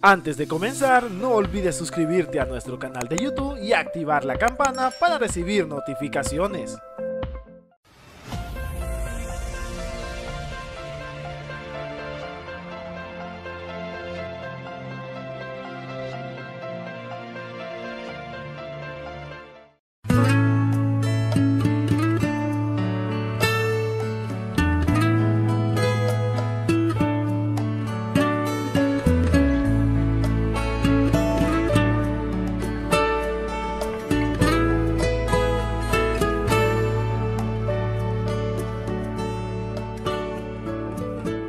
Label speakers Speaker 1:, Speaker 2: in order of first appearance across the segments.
Speaker 1: Antes de comenzar, no olvides suscribirte a nuestro canal de YouTube y activar la campana para recibir notificaciones.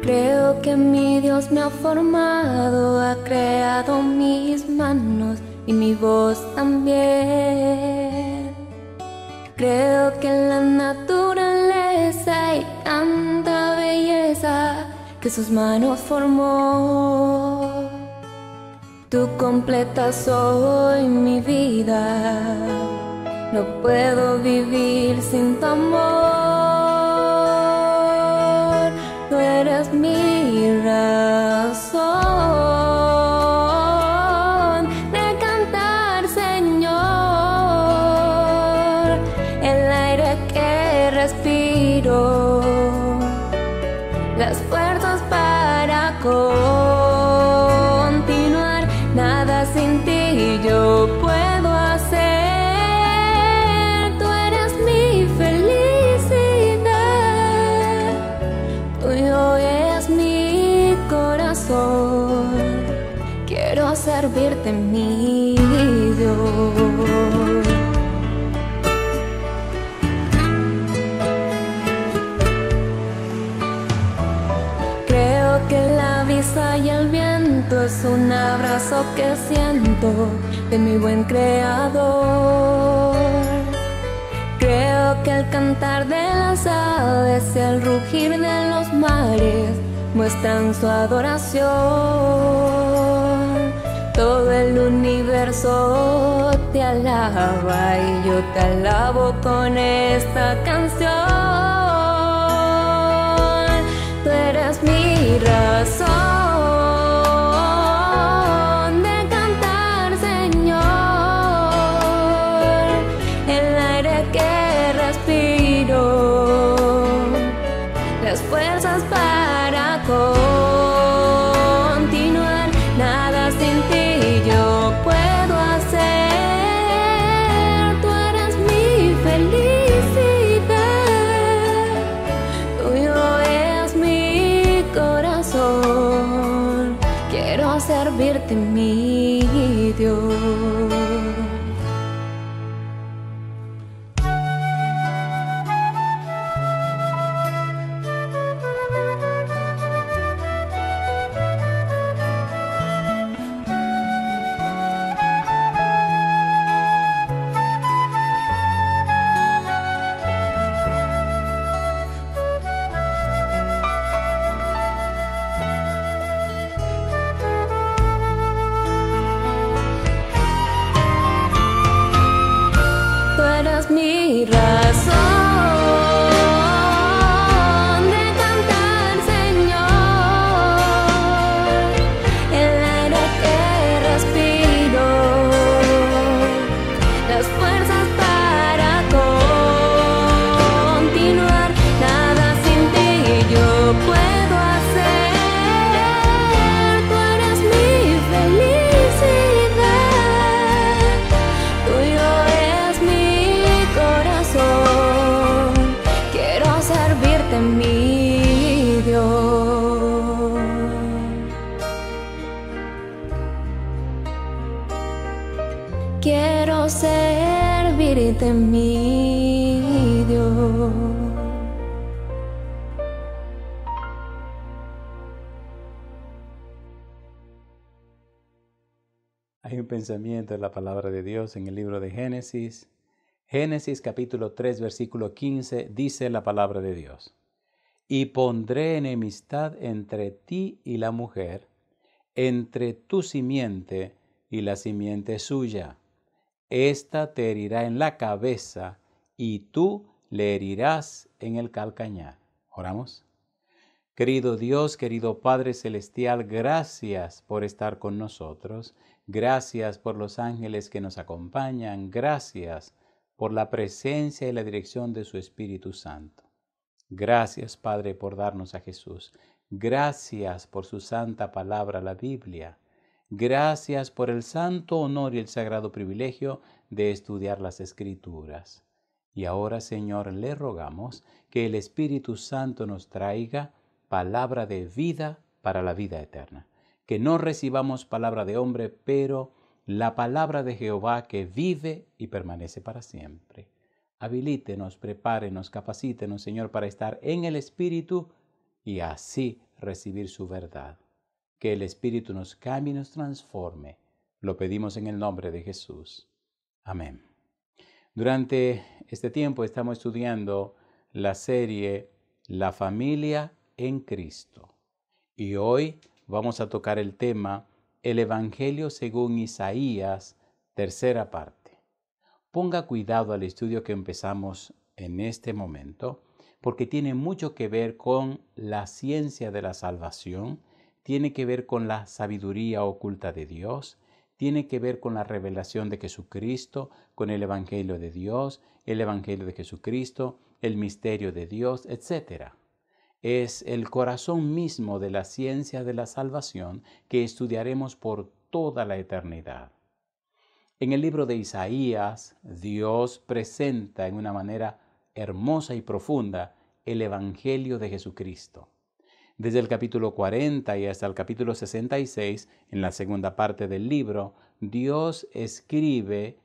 Speaker 2: Creo que mi Dios me ha formado, ha creado mis manos y mi voz también. Creo que en la naturaleza hay tanta belleza que sus manos formó. Tú completas hoy mi vida, no puedo vivir sin tu amor. Tú eres mi razón de cantar, Señor, el aire que respiro, las fuerzas para continuar. Nada sin ti yo puedo hacer. Tú eres mi felicidad, tuyo es mi corazón. Quiero servirte, mi Dios. Creo que la brisa y el viento es un abrazo que siento de mi buen Creador. Creo que el cantar de las aves y el rugir de los mares muestran su adoración. Todo el universo te alaba y yo te alabo con esta canción. Tú eres mi razón de cantar, Señor, el aire que respiro, las fuerzas para continuar. Nada sin ti yo puedo hacer. Tú eres mi felicidad, tuyo es mi corazón. Quiero servirte, mi Dios. Tú eres mi razón de cantar, Señor, el aire que respiro, las fuerzas para continuar. Nada sin ti yo puedo hacer. Tú eres mi felicidad, tuyo es mi corazón. Quiero servirte, mi Dios. Quiero servirte, mi Dios.
Speaker 3: Hay un pensamiento en la palabra de Dios en el libro de Génesis. Génesis capítulo 3, versículo 15, dice la palabra de Dios: Y pondré enemistad entre ti y la mujer, entre tu simiente y la simiente suya. Esta te herirá en la cabeza y tú le herirás en el calcañar. Oramos. Querido Dios, querido Padre Celestial, gracias por estar con nosotros. Gracias por los ángeles que nos acompañan. Gracias por la presencia y la dirección de su Espíritu Santo. Gracias, Padre, por darnos a Jesús. Gracias por su santa palabra, la Biblia. Gracias por el santo honor y el sagrado privilegio de estudiar las Escrituras. Y ahora, Señor, le rogamos que el Espíritu Santo nos traiga palabra de vida para la vida eterna. Que no recibamos palabra de hombre, pero la palabra de Jehová que vive y permanece para siempre. Habilítenos, prepárenos, capacítenos, Señor, para estar en el Espíritu y así recibir su verdad. Que el Espíritu nos cambie y nos transforme. Lo pedimos en el nombre de Jesús. Amén. Durante este tiempo estamos estudiando la serie La familia en Cristo. Y hoy vamos a tocar el tema El Evangelio según Isaías, tercera parte. Ponga cuidado al estudio que empezamos en este momento, porque tiene mucho que ver con la ciencia de la salvación, tiene que ver con la sabiduría oculta de Dios, tiene que ver con la revelación de Jesucristo, con el Evangelio de Dios, el Evangelio de Jesucristo, el misterio de Dios, etc. Es el corazón mismo de la ciencia de la salvación que estudiaremos por toda la eternidad. En el libro de Isaías, Dios presenta en una manera hermosa y profunda el Evangelio de Jesucristo. Desde el capítulo 40 y hasta el capítulo 66, en la segunda parte del libro, Dios escribe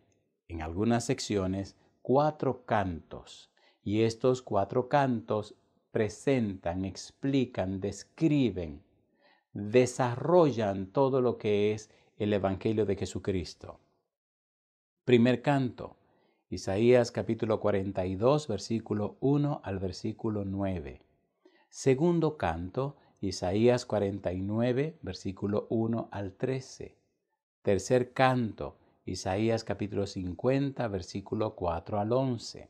Speaker 3: en algunas secciones 4 cantos. Y estos 4 cantos presentan, explican, describen, desarrollan todo lo que es el Evangelio de Jesucristo. Primer canto, Isaías capítulo 42, versículo 1 al versículo 9. Segundo canto, Isaías 49, versículo 1 al 13. Tercer canto, Isaías capítulo 50, versículo 4 al 11.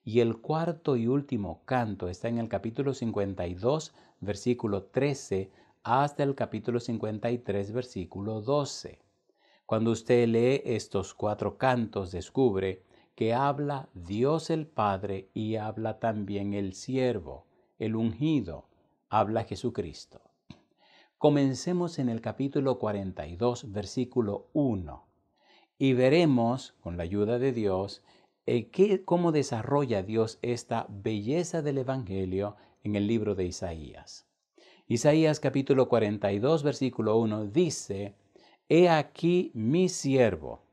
Speaker 3: Y el cuarto y último canto está en el capítulo 52, versículo 13, hasta el capítulo 53, versículo 12. Cuando usted lee estos 4 cantos, descubre que habla Dios el Padre y habla también el siervo, el ungido, habla Jesucristo. Comencemos en el capítulo 42, versículo 1, y veremos, con la ayuda de Dios, cómo desarrolla Dios esta belleza del Evangelio en el libro de Isaías. Isaías capítulo 42, versículo 1 dice: He aquí mi siervo,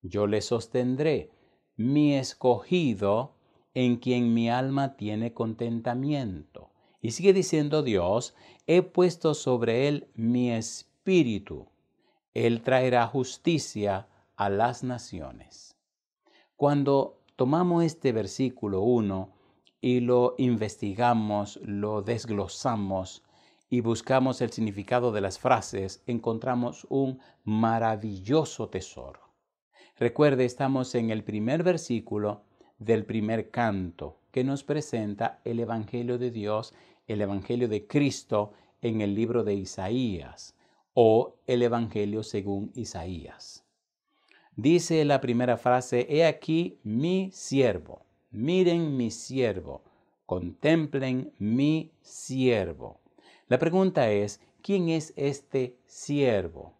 Speaker 3: yo le sostendré, mi escogido, en quien mi alma tiene contentamiento. Y sigue diciendo Dios: he puesto sobre él mi espíritu. Él traerá justicia a las naciones. Cuando tomamos este versículo 1 y lo investigamos, lo desglosamos y buscamos el significado de las frases, encontramos un maravilloso tesoro. Recuerde, estamos en el primer versículo del primer canto que nos presenta el Evangelio de Dios, el Evangelio de Cristo en el libro de Isaías o el Evangelio según Isaías. Dice la primera frase: he aquí mi siervo. Miren mi siervo. Contemplen mi siervo. La pregunta es: ¿quién es este siervo?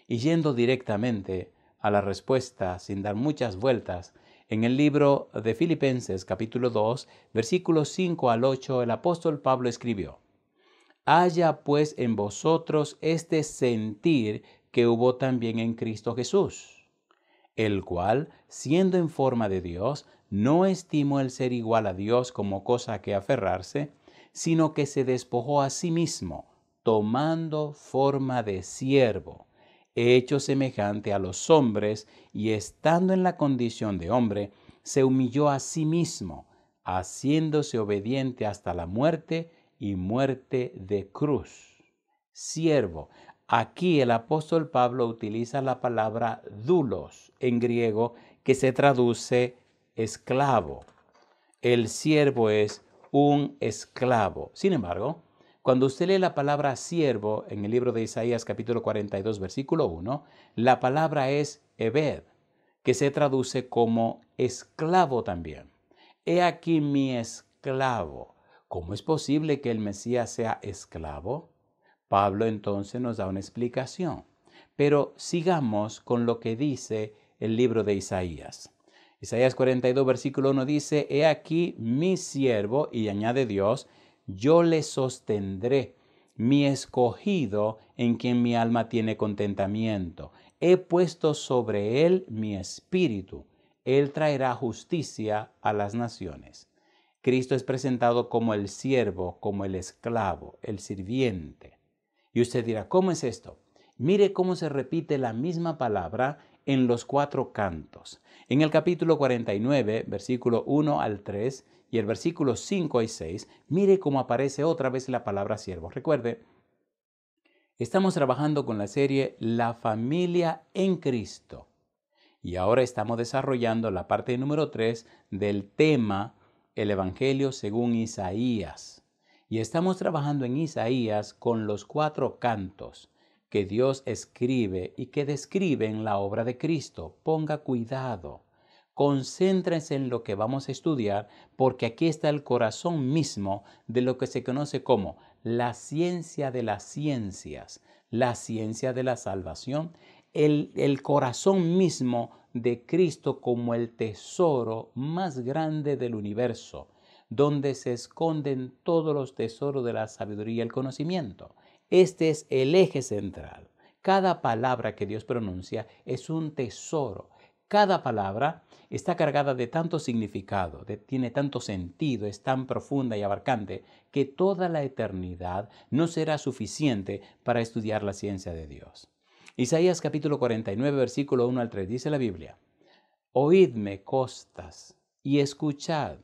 Speaker 3: Y yendo directamente a la respuesta, sin dar muchas vueltas, en el libro de Filipenses capítulo 2, versículos 5 al 8, el apóstol Pablo escribió: haya pues en vosotros este sentir que hubo también en Cristo Jesús, el cual, siendo en forma de Dios, no estimó el ser igual a Dios como cosa a que aferrarse, sino que se despojó a sí mismo, tomando forma de siervo, hecho semejante a los hombres, y estando en la condición de hombre, se humilló a sí mismo, haciéndose obediente hasta la muerte y muerte de cruz. Siervo. Aquí el apóstol Pablo utiliza la palabra doulos en griego, que se traduce esclavo. El siervo es un esclavo. Sin embargo, Cuando usted lee la palabra siervo en el libro de Isaías capítulo 42 versículo 1, la palabra es ebed, que se traduce como esclavo también. He aquí mi esclavo. ¿Cómo es posible que el Mesías sea esclavo? Pablo entonces nos da una explicación. Pero sigamos con lo que dice el libro de Isaías. Isaías 42 versículo 1 dice, he aquí mi siervo, y añade Dios, yo le sostendré, mi escogido en quien mi alma tiene contentamiento. He puesto sobre él mi espíritu. Él traerá justicia a las naciones. Cristo es presentado como el siervo, como el esclavo, el sirviente. Y usted dirá, ¿cómo es esto? Mire cómo se repite la misma palabra en los 4 cantos. En el capítulo 49, versículo 1 al 3 y el versículo 5 y 6, mire cómo aparece otra vez la palabra siervo. Recuerde, estamos trabajando con la serie La familia en Cristo. Y ahora estamos desarrollando la parte número 3 del tema El Evangelio según Isaías. Y estamos trabajando en Isaías con los 4 cantos que Dios escribe y que describen la obra de Cristo. Ponga cuidado. Concéntrense en lo que vamos a estudiar porque aquí está el corazón mismo de lo que se conoce como la ciencia de las ciencias, la ciencia de la salvación, el corazón mismo de Cristo como el tesoro más grande del universo, donde se esconden todos los tesoros de la sabiduría y el conocimiento. Este es el eje central. Cada palabra que Dios pronuncia es un tesoro. Cada palabra está cargada de tanto significado, tiene tanto sentido, es tan profunda y abarcante que toda la eternidad no será suficiente para estudiar la ciencia de Dios. Isaías capítulo 49, versículo 1 al 3 dice la Biblia, oídme costas y escuchad,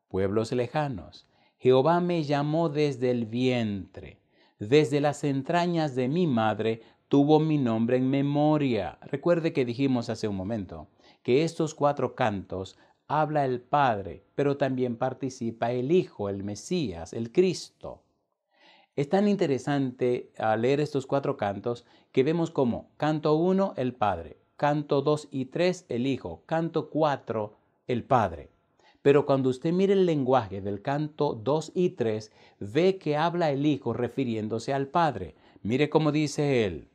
Speaker 3: pueblos lejanos. Jehová me llamó desde el vientre. Desde las entrañas de mi madre tuvo mi nombre en memoria. Recuerde que dijimos hace un momento que estos 4 cantos habla el Padre, pero también participa el Hijo, el Mesías, el Cristo. Es tan interesante leer estos 4 cantos que vemos como canto 1, el Padre, canto 2 y 3, el Hijo, canto 4, el Padre. Pero cuando usted mire el lenguaje del canto 2 y 3, ve que habla el Hijo refiriéndose al Padre. Mire cómo dice él.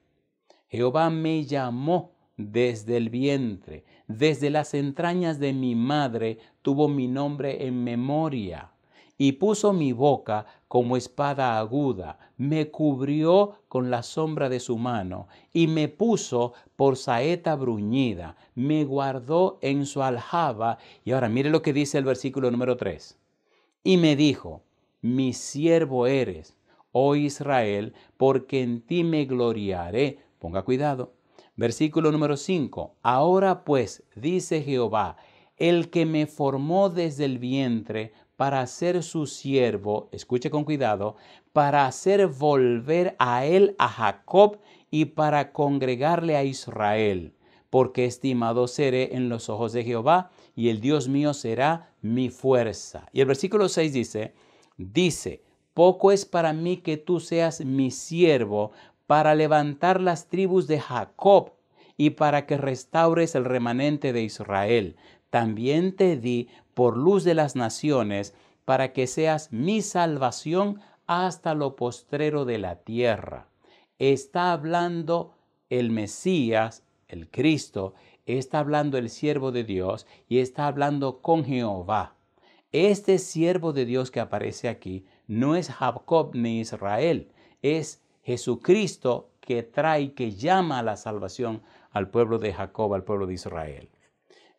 Speaker 3: Jehová me llamó desde el vientre, desde las entrañas de mi madre tuvo mi nombre en memoria. Y puso mi boca como espada aguda, me cubrió con la sombra de su mano, y me puso por saeta bruñida, me guardó en su aljaba. Y ahora mire lo que dice el versículo número 3. Y me dijo, mi siervo eres, oh Israel, porque en ti me gloriaré. Ponga cuidado. Versículo número 5. Ahora pues, dice Jehová, el que me formó desde el vientre, para ser su siervo, escuche con cuidado, para hacer volver a él a Jacob y para congregarle a Israel, porque estimado seré en los ojos de Jehová y el Dios mío será mi fuerza. Y el versículo 6 dice, poco es para mí que tú seas mi siervo para levantar las tribus de Jacob y para que restaures el remanente de Israel. También te di por luz de las naciones, para que seas mi salvación hasta lo postrero de la tierra. Está hablando el Mesías, el Cristo, está hablando el siervo de Dios y está hablando con Jehová. Este siervo de Dios que aparece aquí no es Jacob ni Israel, es Jesucristo que trae, que llama a la salvación al pueblo de Jacob, al pueblo de Israel.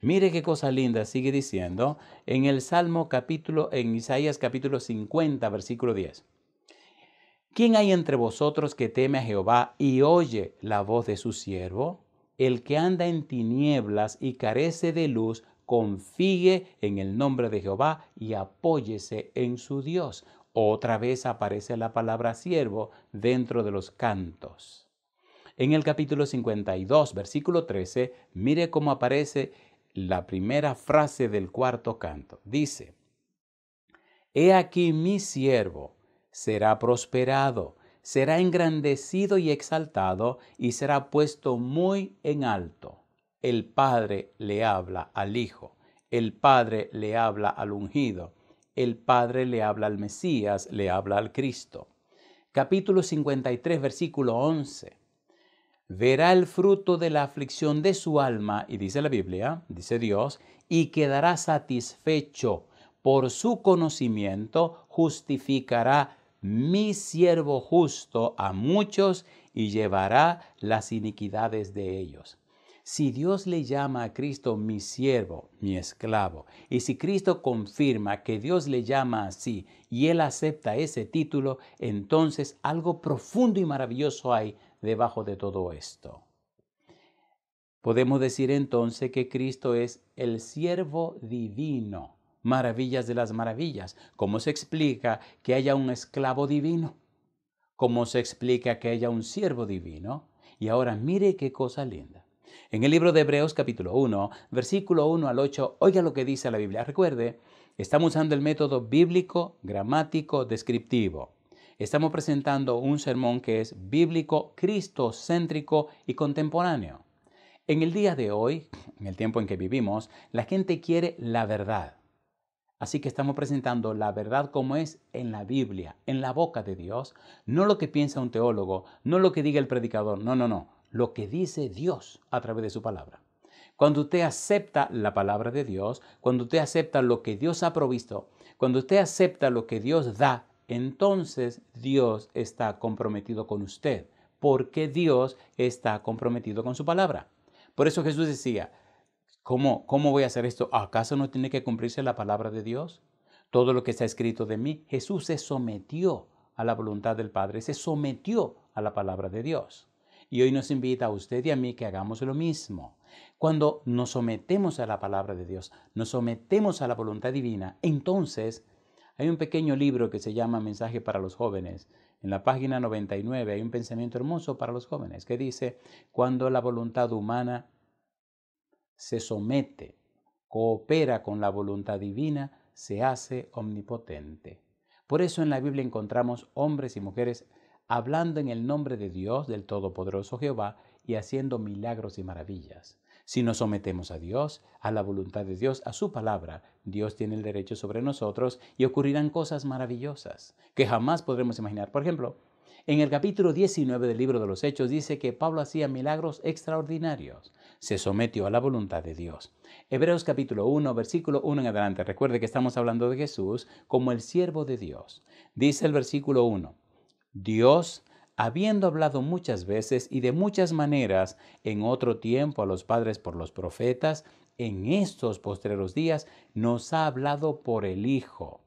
Speaker 3: Mire qué cosa linda, sigue diciendo en el en Isaías capítulo 50, versículo 10. ¿Quién hay entre vosotros que teme a Jehová y oye la voz de su siervo? El que anda en tinieblas y carece de luz, confíe en el nombre de Jehová y apóyese en su Dios. Otra vez aparece la palabra siervo dentro de los cantos. En el capítulo 52, versículo 13, mire cómo aparece la primera frase del 4º canto. Dice, he aquí mi siervo, será prosperado, será engrandecido y exaltado y será puesto muy en alto. El Padre le habla al Hijo, el Padre le habla al ungido, el Padre le habla al Mesías, le habla al Cristo. Capítulo 53, versículo 11. Verá el fruto de la aflicción de su alma, y dice la Biblia, dice Dios, y quedará satisfecho. Por su conocimiento justificará mi siervo justo a muchos y llevará las iniquidades de ellos. Si Dios le llama a Cristo mi siervo, mi esclavo, y si Cristo confirma que Dios le llama así y él acepta ese título, entonces algo profundo y maravilloso hay debajo de todo esto. Podemos decir entonces que Cristo es el siervo divino. Maravillas de las maravillas. ¿Cómo se explica que haya un esclavo divino? ¿Cómo se explica que haya un siervo divino? Y ahora mire qué cosa linda. En el libro de Hebreos capítulo 1, versículo 1 al 8, oiga lo que dice la Biblia. Recuerde, estamos usando el método bíblico, gramático, descriptivo. Estamos presentando un sermón que es bíblico, cristocéntrico y contemporáneo. En el día de hoy, en el tiempo en que vivimos, la gente quiere la verdad. Así que estamos presentando la verdad como es en la Biblia, en la boca de Dios, no lo que piensa un teólogo, no lo que diga el predicador, no, lo que dice Dios a través de su palabra. Cuando usted acepta la palabra de Dios, cuando usted acepta lo que Dios ha provisto, cuando usted acepta lo que Dios da, entonces Dios está comprometido con usted, porque Dios está comprometido con su palabra. Por eso Jesús decía, ¿Cómo voy a hacer esto? ¿Acaso no tiene que cumplirse la palabra de Dios? Todo lo que está escrito de mí, Jesús se sometió a la voluntad del Padre, se sometió a la palabra de Dios. Y hoy nos invita a usted y a mí que hagamos lo mismo. Cuando nos sometemos a la palabra de Dios, nos sometemos a la voluntad divina, entonces hay un pequeño libro que se llama Mensaje para los Jóvenes. En la página 99 hay un pensamiento hermoso para los jóvenes que dice, cuando la voluntad humana se somete, coopera con la voluntad divina, se hace omnipotente. Por eso en la Biblia encontramos hombres y mujeres hablando en el nombre de Dios, del Todopoderoso Jehová, y haciendo milagros y maravillas. Si nos sometemos a Dios, a la voluntad de Dios, a su palabra, Dios tiene el derecho sobre nosotros y ocurrirán cosas maravillosas que jamás podremos imaginar. Por ejemplo, en el capítulo 19 del libro de los Hechos dice que Pablo hacía milagros extraordinarios. Se sometió a la voluntad de Dios. Hebreos capítulo 1, versículo 1 en adelante. Recuerde que estamos hablando de Jesús como el siervo de Dios. Dice el versículo 1. Dios, habiendo hablado muchas veces y de muchas maneras en otro tiempo a los padres por los profetas, en estos postreros días nos ha hablado por el Hijo,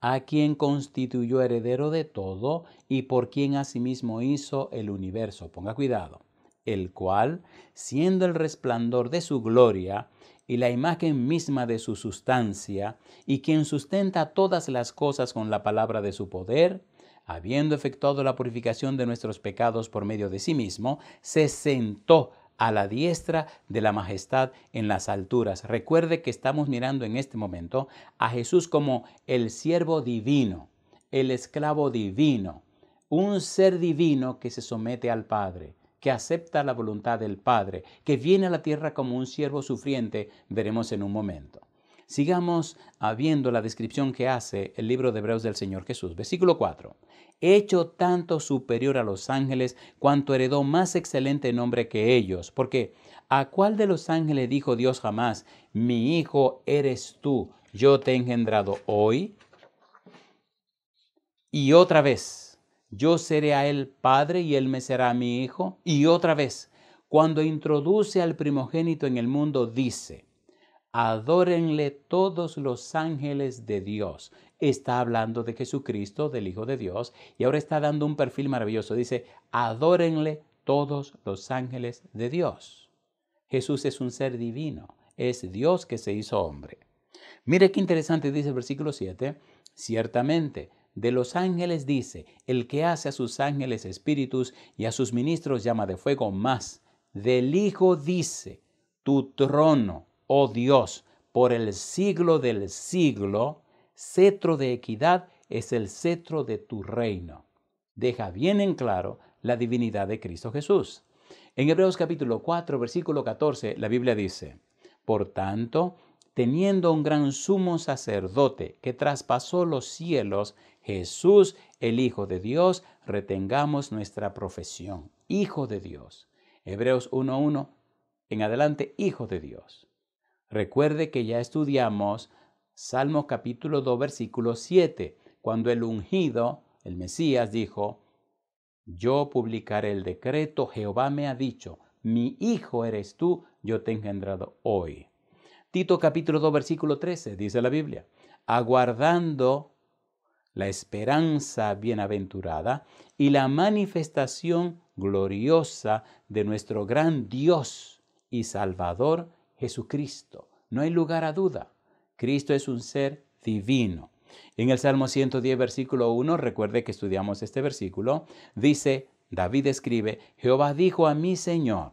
Speaker 3: a quien constituyó heredero de todo y por quien asimismo hizo el universo. Ponga cuidado. El cual, siendo el resplandor de su gloria y la imagen misma de su sustancia, y quien sustenta todas las cosas con la palabra de su poder, habiendo efectuado la purificación de nuestros pecados por medio de sí mismo, se sentó a la diestra de la majestad en las alturas. Recuerde que estamos mirando en este momento a Jesús como el siervo divino, el esclavo divino, un ser divino que se somete al Padre, que acepta la voluntad del Padre, que viene a la tierra como un siervo sufriente, veremos en un momento. Sigamos viendo la descripción que hace el libro de Hebreos del Señor Jesús. Versículo 4. Hecho tanto superior a los ángeles, cuanto heredó más excelente nombre que ellos. Porque ¿a cuál de los ángeles dijo Dios jamás, mi hijo eres tú, yo te he engendrado hoy? Y otra vez, yo seré a él padre y él me será mi hijo. Y otra vez, cuando introduce al primogénito en el mundo, dice, adórenle todos los ángeles de Dios. Está hablando de Jesucristo, del Hijo de Dios, y ahora está dando un perfil maravilloso. Dice, adórenle todos los ángeles de Dios. Jesús es un ser divino, es Dios que se hizo hombre. Mire qué interesante dice el versículo 7. Ciertamente, de los ángeles dice, el que hace a sus ángeles espíritus y a sus ministros llama de fuego, más. Del Hijo dice, tu trono, oh Dios, por el siglo del siglo, cetro de equidad es el cetro de tu reino. Deja bien en claro la divinidad de Cristo Jesús. En Hebreos capítulo 4, versículo 14, la Biblia dice: por tanto, teniendo un gran sumo sacerdote que traspasó los cielos, Jesús, el Hijo de Dios, retengamos nuestra profesión. Hijo de Dios. Hebreos 1:1 en adelante, Hijo de Dios. Recuerde que ya estudiamos Salmos capítulo 2, versículo 7, cuando el ungido, el Mesías, dijo: yo publicaré el decreto, Jehová me ha dicho, mi hijo eres tú, yo te he engendrado hoy. Tito capítulo 2, versículo 13, dice la Biblia: aguardando la esperanza bienaventurada y la manifestación gloriosa de nuestro gran Dios y Salvador Jesucristo. No hay lugar a duda, Cristo es un ser divino. En el Salmo 110, versículo 1, recuerde que estudiamos este versículo, dice, David escribe: Jehová dijo a mi Señor,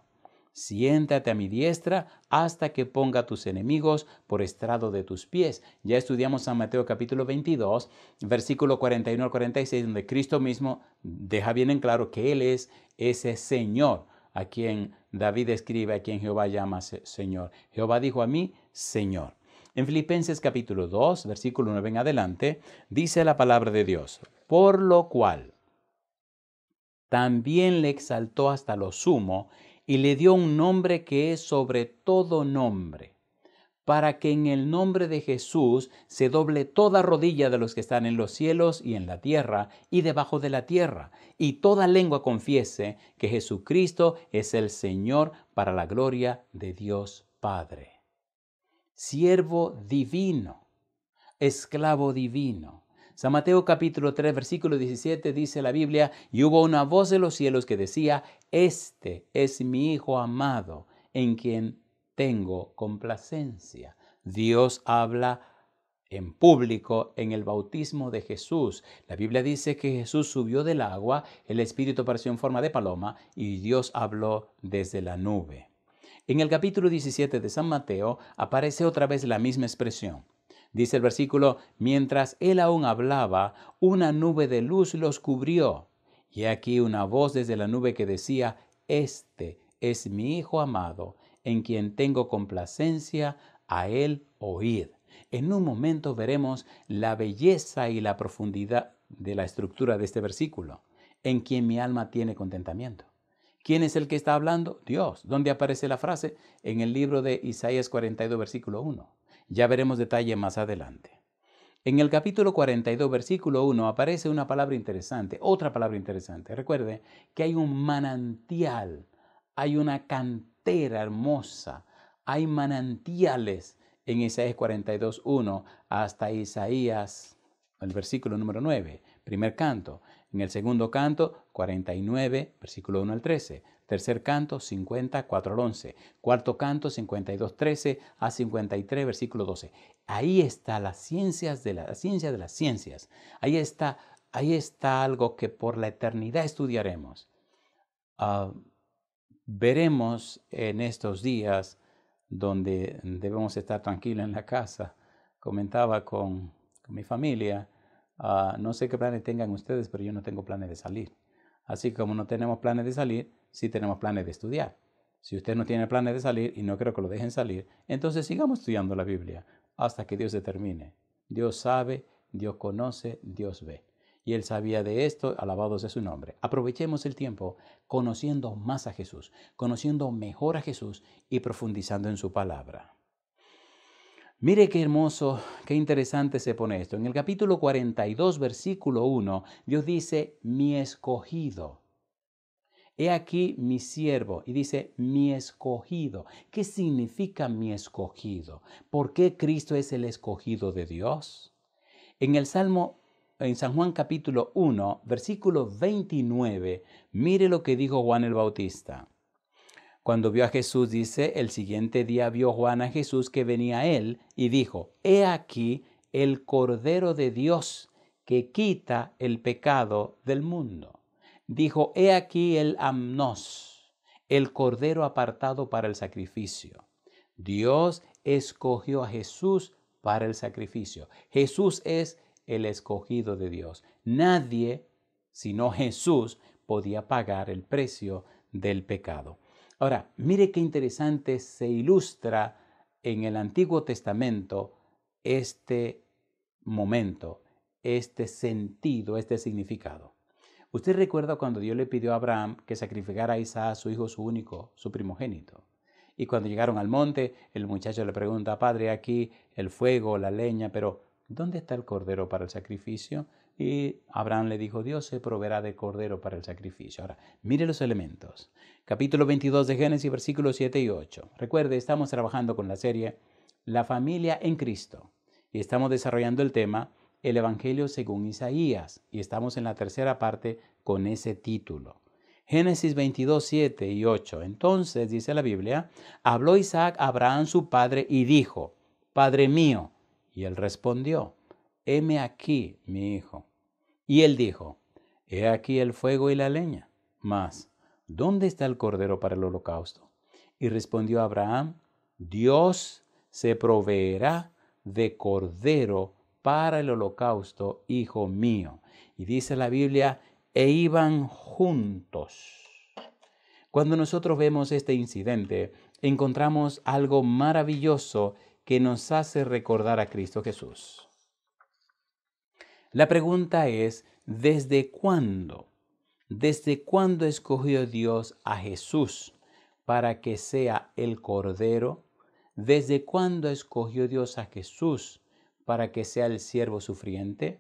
Speaker 3: siéntate a mi diestra hasta que ponga a tus enemigos por estrado de tus pies. Ya estudiamos San Mateo capítulo 22, versículo 41 al 46, donde Cristo mismo deja bien en claro que Él es ese Señor a quien David escribe, a quien Jehová llama Señor. Jehová dijo a mí, Señor. En Filipenses capítulo 2, versículo 9 en adelante, dice la palabra de Dios: por lo cual también le exaltó hasta lo sumo y le dio un nombre que es sobre todo nombre, para que en el nombre de Jesús se doble toda rodilla de los que están en los cielos y en la tierra y debajo de la tierra, y toda lengua confiese que Jesucristo es el Señor, para la gloria de Dios Padre. Siervo divino, esclavo divino. San Mateo capítulo 3, versículo 17 dice la Biblia: y hubo una voz de los cielos que decía: este es mi Hijo amado, en quien tengo complacencia. Dios habla en público en el bautismo de Jesús. La Biblia dice que Jesús subió del agua, el Espíritu apareció en forma de paloma y Dios habló desde la nube. En el capítulo 17 de San Mateo aparece otra vez la misma expresión. Dice el versículo: mientras él aún hablaba, una nube de luz los cubrió. Y aquí una voz desde la nube que decía: este es mi Hijo amado, en quien tengo complacencia, a él oíd. En un momento veremos la belleza y la profundidad de la estructura de este versículo: en quien mi alma tiene contentamiento. ¿Quién es el que está hablando? Dios. ¿Dónde aparece la frase? En el libro de Isaías 42, versículo 1. Ya veremos detalle más adelante. En el capítulo 42, versículo 1, aparece una palabra interesante, otra palabra interesante. Recuerde que hay un manantial, hay una cantera hermosa, hay manantiales en Isaías 42, 1 hasta Isaías, el versículo número 9, primer canto. En el segundo canto, 49, versículo 1 al 13. Tercer canto, 54 al 11. Cuarto canto, 52, 13 a 53, versículo 12. Ahí está la ciencia de las ciencias. Ahí está algo que por la eternidad estudiaremos. Veremos en estos días donde debemos estar tranquilos en la casa. Comentaba con mi familia. No sé qué planes tengan ustedes, pero yo no tengo planes de salir. Así como no tenemos planes de salir, sí tenemos planes de estudiar. Si usted no tiene planes de salir, y no creo que lo dejen salir, entonces sigamos estudiando la Biblia hasta que Dios determine. Dios sabe, Dios conoce, Dios ve. Y Él sabía de esto, alabado sea su nombre. Aprovechemos el tiempo conociendo más a Jesús, conociendo mejor a Jesús y profundizando en su palabra. Mire qué hermoso, qué interesante se pone esto. En el capítulo 42, versículo 1, Dios dice: mi escogido. He aquí mi siervo. Y dice: mi escogido. ¿Qué significa mi escogido? ¿Por qué Cristo es el escogido de Dios? En San Juan capítulo 1, versículo 29, mire lo que dijo Juan el Bautista. Cuando vio a Jesús, dice, el siguiente día vio Juan a Jesús que venía a él y dijo: he aquí el Cordero de Dios que quita el pecado del mundo. Dijo: he aquí el amnos, el Cordero apartado para el sacrificio. Dios escogió a Jesús para el sacrificio. Jesús es el escogido de Dios. Nadie, sino Jesús, podía pagar el precio del pecado. Ahora, mire qué interesante se ilustra en el Antiguo Testamento este momento, este sentido, este significado. Usted recuerda cuando Dios le pidió a Abraham que sacrificara a Isaac, su hijo, su único, su primogénito. Y cuando llegaron al monte, el muchacho le pregunta: Padre, aquí el fuego, la leña, pero ¿dónde está el cordero para el sacrificio? Y Abraham le dijo: Dios se proveerá de cordero para el sacrificio. Ahora, mire los elementos. Capítulo 22 de Génesis, versículos 7 y 8. Recuerde, estamos trabajando con la serie La familia en Cristo. Y estamos desarrollando el tema El Evangelio según Isaías. Y estamos en la tercera parte con ese título. Génesis 22, 7 y 8. Entonces, dice la Biblia, habló Isaac a Abraham su padre y dijo: Padre mío. Y él respondió: heme aquí, mi hijo. Y él dijo: he aquí el fuego y la leña, mas ¿dónde está el cordero para el holocausto? Y respondió Abraham: Dios se proveerá de cordero para el holocausto, hijo mío. Y dice la Biblia: e iban juntos. Cuando nosotros vemos este incidente, encontramos algo maravilloso que nos hace recordar a Cristo Jesús. La pregunta es: ¿desde cuándo? ¿Desde cuándo escogió Dios a Jesús para que sea el Cordero? ¿Desde cuándo escogió Dios a Jesús para que sea el siervo sufriente?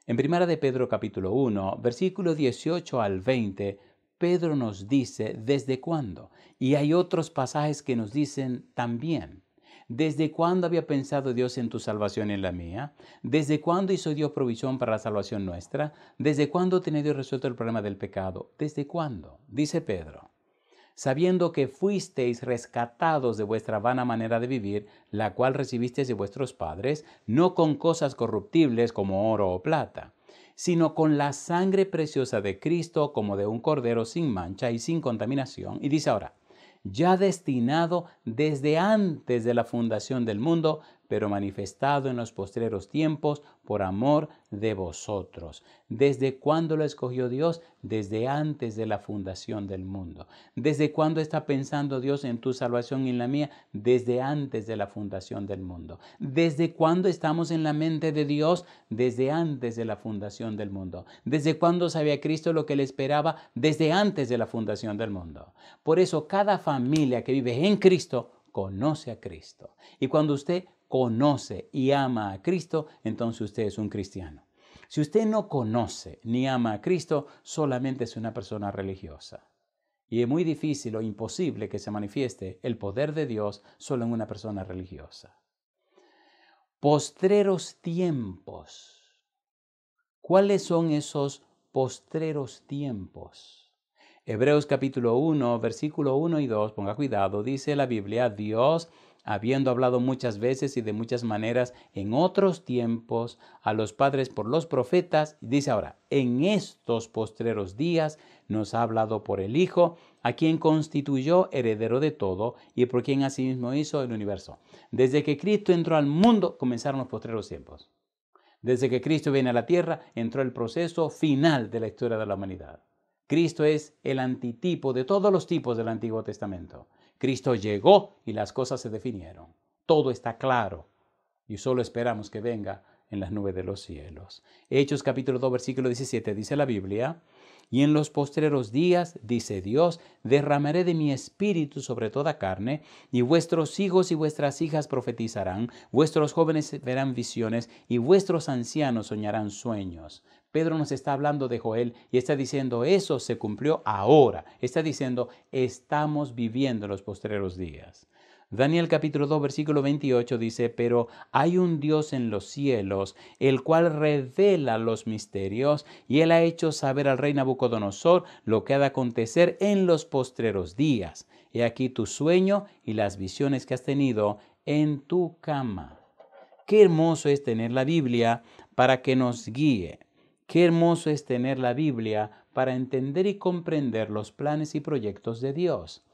Speaker 3: En 1 de Pedro capítulo 1, versículo 18 al 20, Pedro nos dice desde cuándo. Y hay otros pasajes que nos dicen también. ¿Desde cuándo había pensado Dios en tu salvación y en la mía? ¿Desde cuándo hizo Dios provisión para la salvación nuestra? ¿Desde cuándo tiene Dios resuelto el problema del pecado? ¿Desde cuándo? Dice Pedro: sabiendo que fuisteis rescatados de vuestra vana manera de vivir, la cual recibisteis de vuestros padres, no con cosas corruptibles como oro o plata, sino con la sangre preciosa de Cristo, como de un cordero sin mancha y sin contaminación. Y dice ahora: ya destinado desde antes de la fundación del mundo, pero manifestado en los postreros tiempos por amor de vosotros. ¿Desde cuándo lo escogió Dios? Desde antes de la fundación del mundo. ¿Desde cuándo está pensando Dios en tu salvación y en la mía? Desde antes de la fundación del mundo. ¿Desde cuándo estamos en la mente de Dios? Desde antes de la fundación del mundo. ¿Desde cuándo sabía Cristo lo que le esperaba? Desde antes de la fundación del mundo. Por eso cada familia que vive en Cristo conoce a Cristo. Y cuando usted conoce y ama a Cristo, entonces usted es un cristiano. Si usted no conoce ni ama a Cristo, solamente es una persona religiosa. Y es muy difícil o imposible que se manifieste el poder de Dios solo en una persona religiosa. Postreros tiempos. ¿Cuáles son esos postreros tiempos? Hebreos capítulo 1, versículo 1 y 2, ponga cuidado, dice la Biblia: Dios, habiendo hablado muchas veces y de muchas maneras en otros tiempos a los padres por los profetas, dice ahora: en estos postreros días nos ha hablado por el Hijo, a quien constituyó heredero de todo y por quien asimismo hizo el universo. Desde que Cristo entró al mundo, comenzaron los postreros tiempos. Desde que Cristo viene a la tierra, entró el proceso final de la historia de la humanidad. Cristo es el antitipo de todos los tipos del Antiguo Testamento. Cristo llegó y las cosas se definieron. Todo está claro y solo esperamos que venga en las nubes de los cielos. Hechos capítulo 2, versículo 17 dice la Biblia: y en los postreros días, dice Dios, derramaré de mi espíritu sobre toda carne, y vuestros hijos y vuestras hijas profetizarán, vuestros jóvenes verán visiones, y vuestros ancianos soñarán sueños. Pedro nos está hablando de Joel y está diciendo: eso se cumplió ahora. Está diciendo: estamos viviendo los postreros días. Daniel capítulo 2, versículo 28 dice: pero hay un Dios en los cielos, el cual revela los misterios, y él ha hecho saber al rey Nabucodonosor lo que ha de acontecer en los postreros días. He aquí tu sueño y las visiones que has tenido en tu cama. Qué hermoso es tener la Biblia para que nos guíe. Qué hermoso es tener la Biblia para entender y comprender los planes y proyectos de Dios.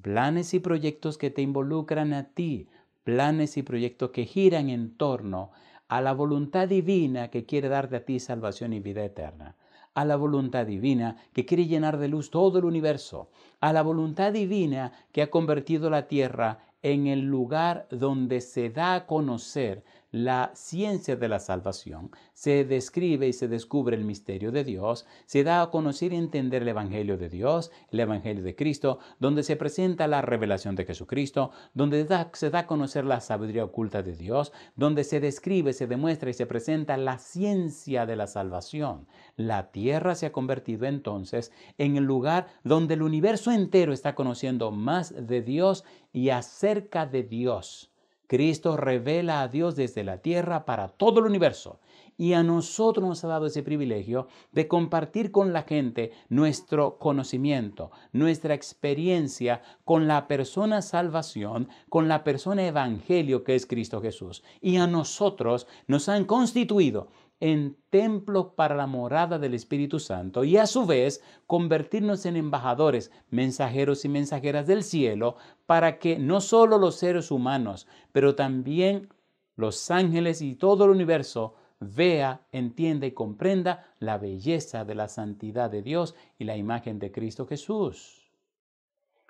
Speaker 3: Planes y proyectos que te involucran a ti, planes y proyectos que giran en torno a la voluntad divina que quiere darte a ti salvación y vida eterna, a la voluntad divina que quiere llenar de luz todo el universo, a la voluntad divina que ha convertido la tierra en el lugar donde se da a conocer la ciencia de la salvación, se describe y se descubre el misterio de Dios, se da a conocer y entender el Evangelio de Dios, el Evangelio de Cristo, donde se presenta la revelación de Jesucristo, donde se da a conocer la sabiduría oculta de Dios, donde se describe, se demuestra y se presenta la ciencia de la salvación. La tierra se ha convertido entonces en el lugar donde el universo entero está conociendo más de Dios y acerca de Dios. Cristo revela a Dios desde la tierra para todo el universo y a nosotros nos ha dado ese privilegio de compartir con la gente nuestro conocimiento, nuestra experiencia con la persona salvación, con la persona evangelio que es Cristo Jesús. Y a nosotros nos han constituido en templo para la morada del Espíritu Santo y a su vez convertirnos en embajadores, mensajeros y mensajeras del cielo para que no solo los seres humanos, pero también los ángeles y todo el universo vea, entienda y comprenda la belleza de la santidad de Dios y la imagen de Cristo Jesús.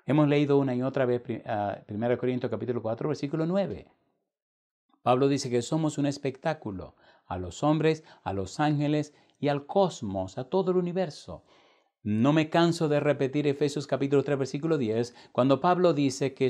Speaker 3: Hemos leído una y otra vez 1 Corintios capítulo 4, versículo 9. Pablo dice que somos un espectáculo a los hombres, a los ángeles y al cosmos, a todo el universo. No me canso de repetir Efesios capítulo 3, versículo 10, cuando Pablo dice que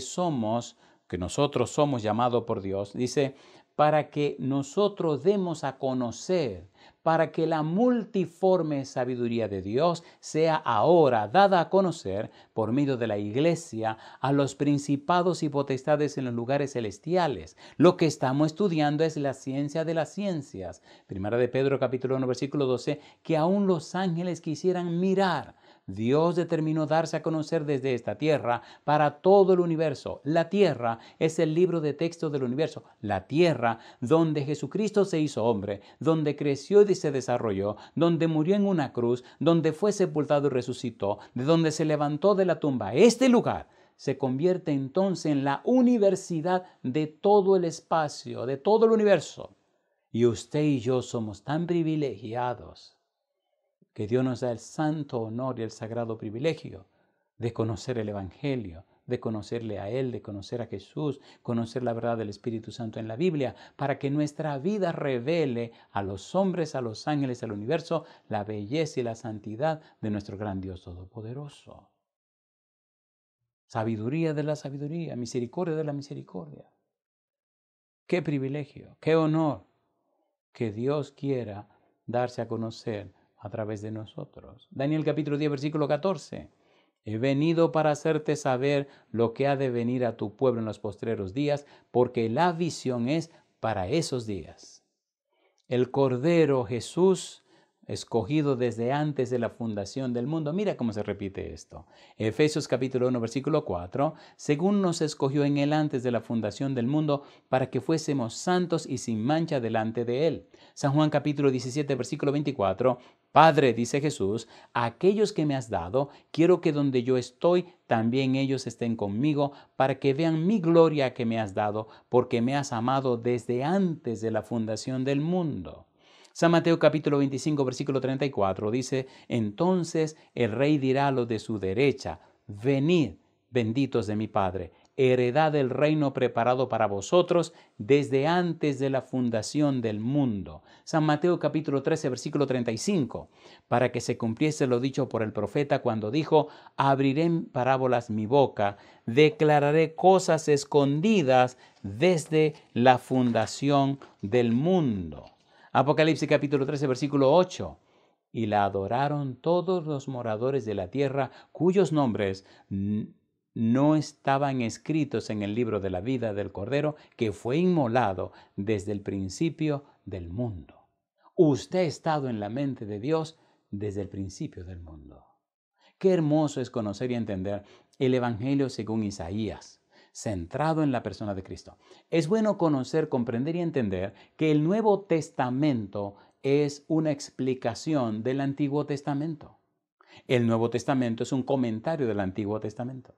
Speaker 3: nosotros somos llamados por Dios, dice, para que nosotros demos a conocer, para que la multiforme sabiduría de Dios sea ahora dada a conocer por medio de la iglesia a los principados y potestades en los lugares celestiales. Lo que estamos estudiando es la ciencia de las ciencias. Primera de Pedro capítulo 1 versículo 12, que aún los ángeles quisieran mirar. Dios determinó darse a conocer desde esta tierra para todo el universo. La tierra es el libro de texto del universo. La tierra donde Jesucristo se hizo hombre, donde creció y se desarrolló, donde murió en una cruz, donde fue sepultado y resucitó, de donde se levantó de la tumba. Este lugar se convierte entonces en la universidad de todo el espacio, de todo el universo. Y usted y yo somos tan privilegiados que Dios nos da el santo honor y el sagrado privilegio de conocer el Evangelio, de conocerle a Él, de conocer a Jesús, conocer la verdad del Espíritu Santo en la Biblia, para que nuestra vida revele a los hombres, a los ángeles, al universo, la belleza y la santidad de nuestro gran Dios Todopoderoso. Sabiduría de la sabiduría, misericordia de la misericordia. Qué privilegio, qué honor que Dios quiera darse a conocer a través de nosotros. Daniel capítulo 10, versículo 14. He venido para hacerte saber lo que ha de venir a tu pueblo en los postreros días, porque la visión es para esos días. El Cordero Jesús, escogido desde antes de la fundación del mundo. Mira cómo se repite esto. Efesios capítulo 1, versículo 4. Según nos escogió en Él antes de la fundación del mundo, para que fuésemos santos y sin mancha delante de Él. San Juan capítulo 17, versículo 24. Padre, dice Jesús, a aquellos que me has dado, quiero que donde yo estoy, también ellos estén conmigo, para que vean mi gloria que me has dado, porque me has amado desde antes de la fundación del mundo. San Mateo capítulo 25, versículo 34 dice, entonces el rey dirá a los de su derecha, venid, benditos de mi Padre, heredad del reino preparado para vosotros desde antes de la fundación del mundo. San Mateo capítulo 13, versículo 35, para que se cumpliese lo dicho por el profeta cuando dijo, abriré en parábolas mi boca, declararé cosas escondidas desde la fundación del mundo. Apocalipsis capítulo 13, versículo 8. Y la adoraron todos los moradores de la tierra cuyos nombres no estaban escritos en el libro de la vida del Cordero que fue inmolado desde el principio del mundo. Usted ha estado en la mente de Dios desde el principio del mundo. Qué hermoso es conocer y entender el Evangelio según Isaías, centrado en la persona de Cristo. Es bueno conocer, comprender y entender que el Nuevo Testamento es una explicación del Antiguo Testamento. El Nuevo Testamento es un comentario del Antiguo Testamento.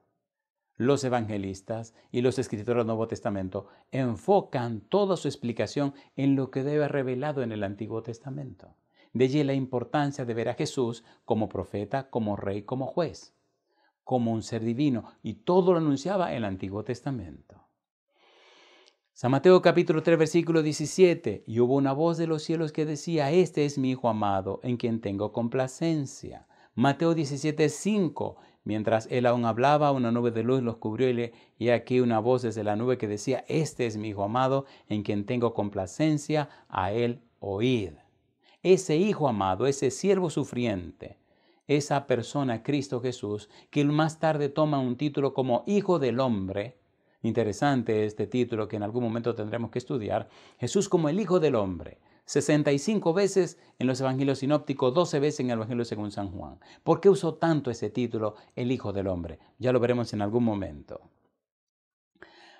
Speaker 3: los evangelistas y los escritores del Nuevo Testamento enfocan toda su explicación en lo que debe haber revelado en el Antiguo Testamento. De allí la importancia de ver a Jesús como profeta, como rey, como juez, como un ser divino, y todo lo anunciaba el Antiguo Testamento. San Mateo capítulo 3 versículo 17, y hubo una voz de los cielos que decía, este es mi Hijo amado, en quien tengo complacencia. Mateo 17:5, mientras él aún hablaba, una nube de luz los cubrió y aquí una voz desde la nube que decía, este es mi Hijo amado, en quien tengo complacencia, a él oíd. Ese Hijo amado, ese siervo sufriente, esa persona, Cristo Jesús, que más tarde toma un título como Hijo del Hombre. Interesante este título que en algún momento tendremos que estudiar. Jesús como el Hijo del Hombre. 65 veces en los evangelios sinópticos, 12 veces en el evangelio según San Juan. ¿Por qué usó tanto ese título, el Hijo del Hombre? Ya lo veremos en algún momento.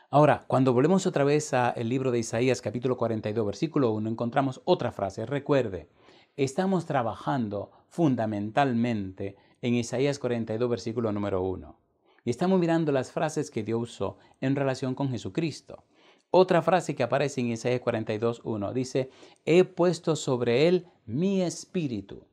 Speaker 3: Ahora, cuando volvemos otra vez al libro de Isaías, capítulo 42, versículo 1, encontramos otra frase. Recuerde, estamos trabajando fundamentalmente en Isaías 42, versículo número 1. Y estamos mirando las frases que Dios usó en relación con Jesucristo. Otra frase que aparece en Isaías 42:1 dice, he puesto sobre él mi espíritu.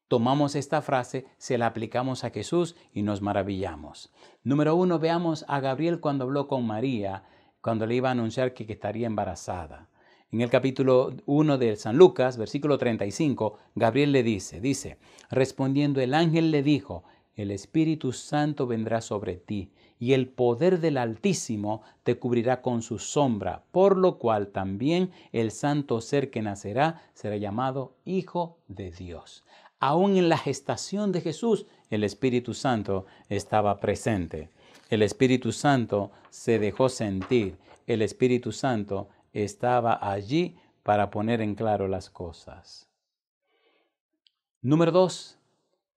Speaker 3: Tomamos esta frase, se la aplicamos a Jesús y nos maravillamos. Número 1, veamos a Gabriel cuando habló con María, cuando le iba a anunciar que estaría embarazada. En el capítulo 1 de San Lucas, versículo 35, Gabriel le dice, respondiendo el ángel le dijo, el Espíritu Santo vendrá sobre ti, y el poder del Altísimo te cubrirá con su sombra, por lo cual también el santo ser que nacerá será llamado Hijo de Dios. Aún en la gestación de Jesús, el Espíritu Santo estaba presente. El Espíritu Santo se dejó sentir. El Espíritu Santo estaba allí para poner en claro las cosas. Número 2.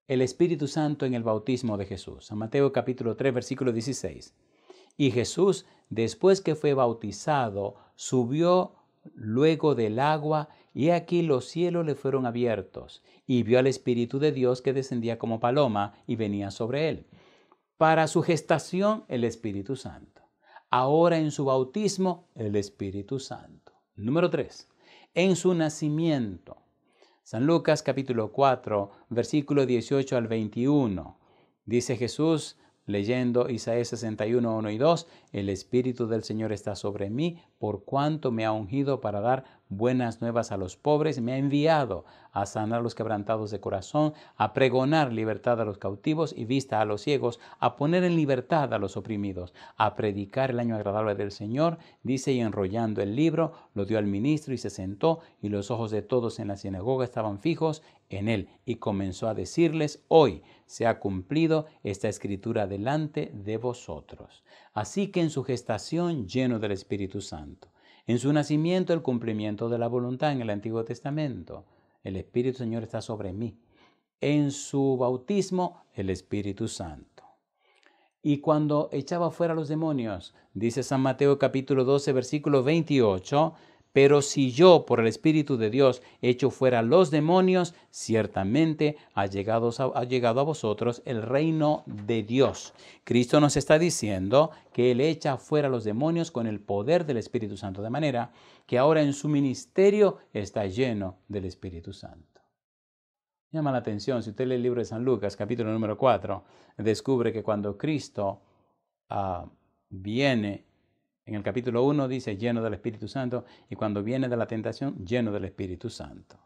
Speaker 3: El Espíritu Santo en el bautismo de Jesús. San Mateo capítulo 3, versículo 16. Y Jesús, después que fue bautizado, subió luego del agua, y aquí los cielos le fueron abiertos, y vio al Espíritu de Dios que descendía como paloma y venía sobre él. Para su gestación, el Espíritu Santo. Ahora en su bautismo, el Espíritu Santo. Número 3. En su nacimiento. San Lucas capítulo 4, versículo 18 al 21. Dice Jesús, leyendo Isaías 61, 1 y 2, el Espíritu del Señor está sobre mí, por cuanto me ha ungido para dar buenas nuevas a los pobres, me ha enviado a sanar a los quebrantados de corazón, a pregonar libertad a los cautivos y vista a los ciegos, a poner en libertad a los oprimidos, a predicar el año agradable del Señor. Dice, y enrollando el libro, lo dio al ministro y se sentó, y los ojos de todos en la sinagoga estaban fijos en él, y comenzó a decirles, hoy se ha cumplido esta escritura delante de vosotros. Así que en su gestación, lleno del Espíritu Santo. En su nacimiento, el cumplimiento de la voluntad en el Antiguo Testamento. El Espíritu Señor está sobre mí. En su bautismo, el Espíritu Santo. Y cuando echaba fuera a los demonios, dice San Mateo capítulo 12, versículo 28, pero si yo, por el Espíritu de Dios, echo fuera los demonios, ciertamente ha llegado a vosotros el reino de Dios. Cristo nos está diciendo que Él echa fuera los demonios con el poder del Espíritu Santo, de manera que ahora en su ministerio está lleno del Espíritu Santo. Llama la atención, si usted lee el libro de San Lucas, capítulo número 4, descubre que cuando Cristo viene, en el capítulo 1 dice lleno del Espíritu Santo, y cuando viene de la tentación, lleno del Espíritu Santo.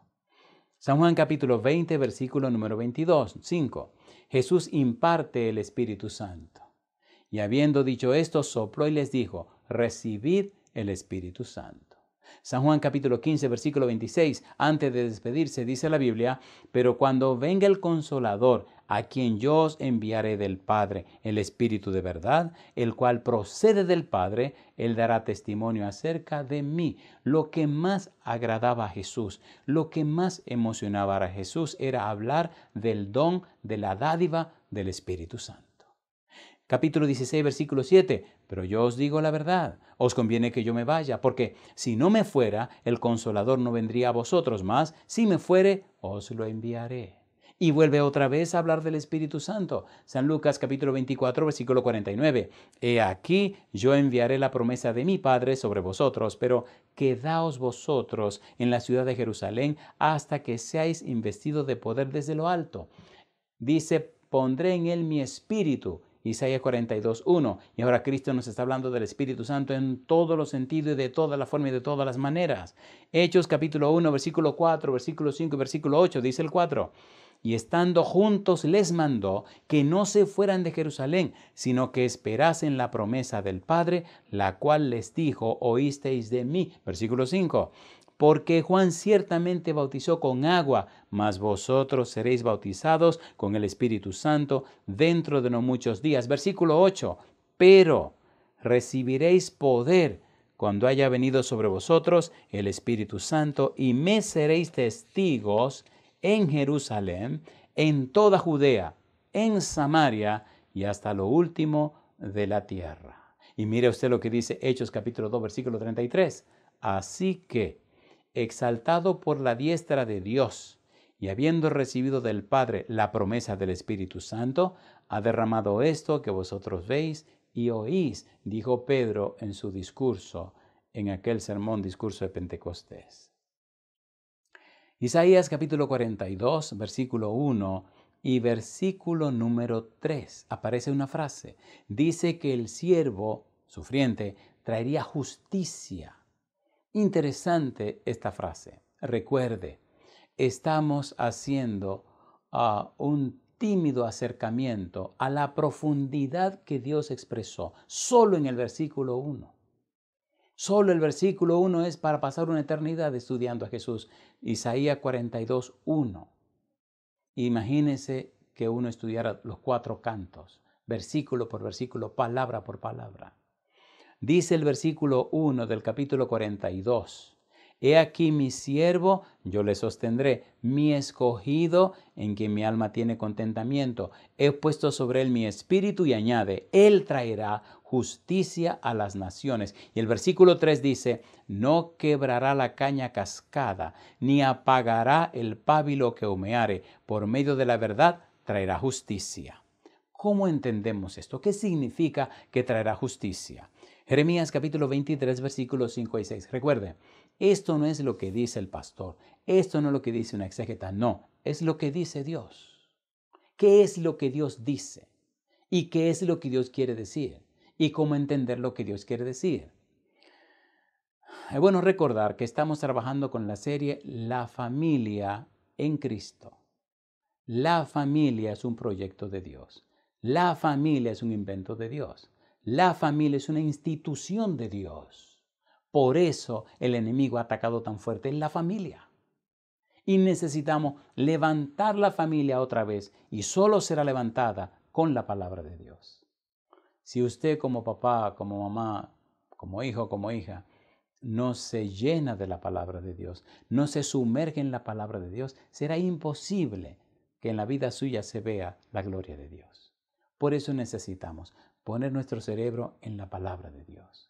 Speaker 3: San Juan capítulo 20, versículo número 22, 5. Jesús imparte el Espíritu Santo. Y habiendo dicho esto, sopló y les dijo, recibid el Espíritu Santo. San Juan capítulo 15, versículo 26, antes de despedirse, dice la Biblia, pero cuando venga el Consolador, a quien yo os enviaré del Padre, el Espíritu de verdad, el cual procede del Padre, Él dará testimonio acerca de mí. Lo que más agradaba a Jesús, lo que más emocionaba a Jesús era hablar del don, de la dádiva del Espíritu Santo. Capítulo 16, versículo 7. Pero yo os digo la verdad, os conviene que yo me vaya, porque si no me fuera, el Consolador no vendría a vosotros, mas si me fuere, os lo enviaré. Y vuelve otra vez a hablar del Espíritu Santo. San Lucas capítulo 24, versículo 49. He aquí, yo enviaré la promesa de mi Padre sobre vosotros, pero quedaos vosotros en la ciudad de Jerusalén hasta que seáis investidos de poder desde lo alto. Dice, pondré en él mi espíritu. Isaías 42, 1. Y ahora Cristo nos está hablando del Espíritu Santo en todos los sentidos y de toda la forma y de todas las maneras. Hechos capítulo 1, versículo 4, versículo 5 y versículo 8, dice el 4. Y estando juntos les mandó que no se fueran de Jerusalén, sino que esperasen la promesa del Padre, la cual les dijo, oísteis de mí. Versículo 5. Porque Juan ciertamente bautizó con agua, mas vosotros seréis bautizados con el Espíritu Santo dentro de no muchos días. Versículo 8. Pero recibiréis poder cuando haya venido sobre vosotros el Espíritu Santo y me seréis testigos en Jerusalén, en toda Judea, en Samaria y hasta lo último de la tierra. Y mire usted lo que dice Hechos capítulo 2, versículo 33. Así que, exaltado por la diestra de Dios y habiendo recibido del Padre la promesa del Espíritu Santo, ha derramado esto que vosotros veis y oís, dijo Pedro en su discurso, en aquel discurso de Pentecostés. Isaías capítulo 42, versículo 1 y versículo número 3. Aparece una frase. Dice que el siervo sufriente traería justicia. Interesante esta frase. Recuerde, estamos haciendo un tímido acercamiento a la profundidad que Dios expresó solo en el versículo 1. Solo el versículo 1 es para pasar una eternidad estudiando a Jesús. Isaías 42, 1. Imagínese que uno estudiara los 4 cantos, versículo por versículo, palabra por palabra. Dice el versículo 1 del capítulo 42. He aquí mi siervo, yo le sostendré, mi escogido, en quien mi alma tiene contentamiento. He puesto sobre él mi espíritu y añade, él traerá justicia a las naciones. Y el versículo 3 dice, no quebrará la caña cascada, ni apagará el pábilo que humeare. Por medio de la verdad traerá justicia. ¿Cómo entendemos esto? ¿Qué significa que traerá justicia? Jeremías capítulo 23, versículos 5 y 6. Recuerde, esto no es lo que dice el pastor, esto no es lo que dice una exégeta, no, es lo que dice Dios. ¿Qué es lo que Dios dice? ¿Y qué es lo que Dios quiere decir? ¿Y cómo entender lo que Dios quiere decir? Es bueno recordar que estamos trabajando con la serie La familia en Cristo. La familia es un proyecto de Dios. La familia es un invento de Dios. La familia es una institución de Dios. Por eso el enemigo ha atacado tan fuerte en la familia. Y necesitamos levantar la familia otra vez y solo será levantada con la palabra de Dios. Si usted como papá, como mamá, como hijo, como hija, no se llena de la palabra de Dios, no se sumerge en la palabra de Dios, será imposible que en la vida suya se vea la gloria de Dios. Por eso necesitamos poner nuestro cerebro en la palabra de Dios,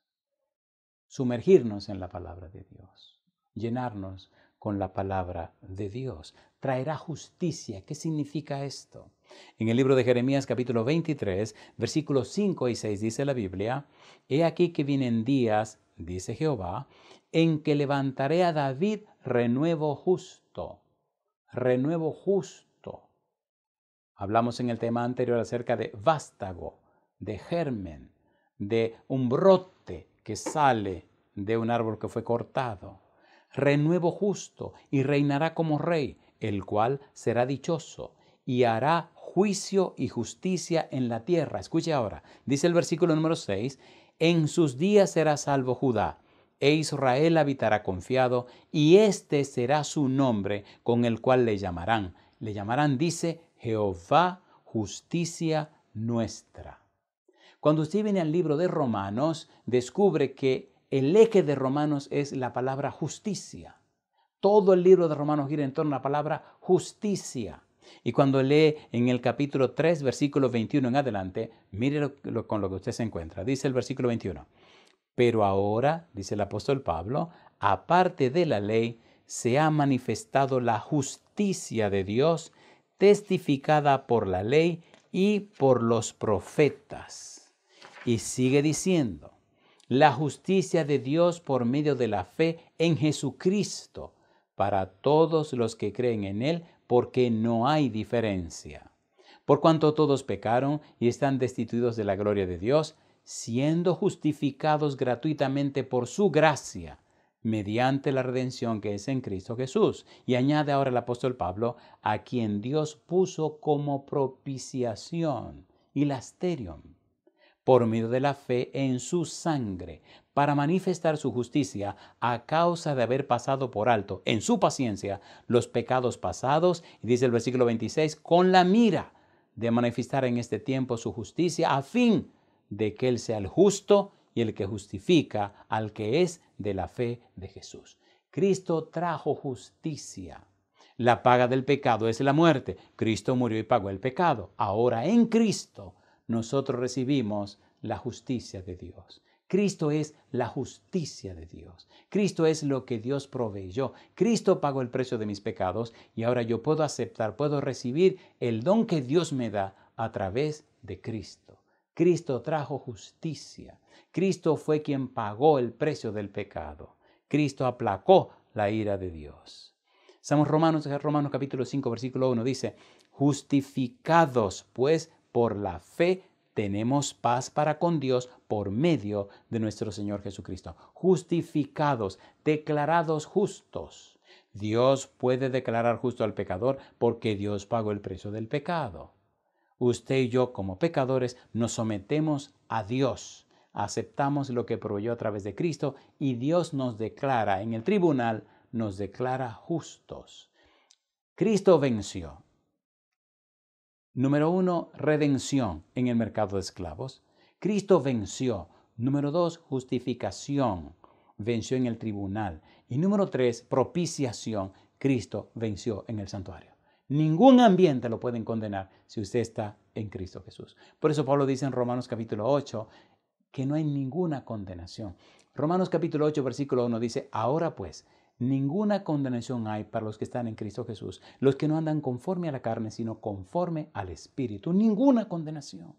Speaker 3: sumergirnos en la palabra de Dios, llenarnos con la palabra de Dios. Traerá justicia. ¿Qué significa esto? En el libro de Jeremías capítulo 23, versículos 5 y 6 dice la Biblia, he aquí que vienen días, dice Jehová, en que levantaré a David renuevo justo. Renuevo justo. Hablamos en el tema anterior acerca de vástago, de germen, de un brote que sale de un árbol que fue cortado. Renuevo justo, y reinará como rey, el cual será dichoso, y hará juicio y justicia en la tierra. Escuche ahora, dice el versículo número 6, en sus días será salvo Judá, e Israel habitará confiado, y este será su nombre con el cual le llamarán. Le llamarán, dice, Jehová, justicia nuestra. Cuando usted viene al libro de Romanos, descubre que el eje de Romanos es la palabra justicia. Todo el libro de Romanos gira en torno a la palabra justicia. Y cuando lee en el capítulo 3, versículo 21 en adelante, mire con lo que usted se encuentra. Dice el versículo 21. Pero ahora, dice el apóstol Pablo, aparte de la ley, se ha manifestado la justicia de Dios, testificada por la ley y por los profetas. Y sigue diciendo, la justicia de Dios por medio de la fe en Jesucristo para todos los que creen en Él, porque no hay diferencia. Por cuanto todos pecaron y están destituidos de la gloria de Dios, siendo justificados gratuitamente por su gracia, mediante la redención que es en Cristo Jesús. Y añade ahora el apóstol Pablo, a quien Dios puso como propiciación, hilasterion, por medio de la fe en su sangre, para manifestar su justicia a causa de haber pasado por alto en su paciencia los pecados pasados, y dice el versículo 26, con la mira de manifestar en este tiempo su justicia, a fin de que Él sea el justo y el que justifica al que es de la fe de Jesús. Cristo trajo justicia. La paga del pecado es la muerte. Cristo murió y pagó el pecado. Ahora en Cristo nosotros recibimos la justicia de Dios. Cristo es la justicia de Dios. Cristo es lo que Dios proveyó. Cristo pagó el precio de mis pecados y ahora yo puedo aceptar, puedo recibir el don que Dios me da a través de Cristo. Cristo trajo justicia. Cristo fue quien pagó el precio del pecado. Cristo aplacó la ira de Dios. Romanos capítulo 5, versículo 1 dice, justificados pues por la fe tenemos paz para con Dios por medio de nuestro Señor Jesucristo. Justificados, declarados justos. Dios puede declarar justo al pecador porque Dios pagó el precio del pecado. Usted y yo como pecadores nos sometemos a Dios. Aceptamos lo que proveyó a través de Cristo y Dios nos declara en el tribunal, nos declara justos. Cristo venció. Número 1, redención en el mercado de esclavos. Cristo venció. Número 2, justificación. Venció en el tribunal. Y número 3, propiciación. Cristo venció en el santuario. Ningún ambiente lo pueden condenar si usted está en Cristo Jesús. Por eso Pablo dice en Romanos capítulo 8 que no hay ninguna condenación. Romanos capítulo 8 versículo 1 dice, ahora pues, ninguna condenación hay para los que están en Cristo Jesús, los que no andan conforme a la carne, sino conforme al Espíritu. Ninguna condenación.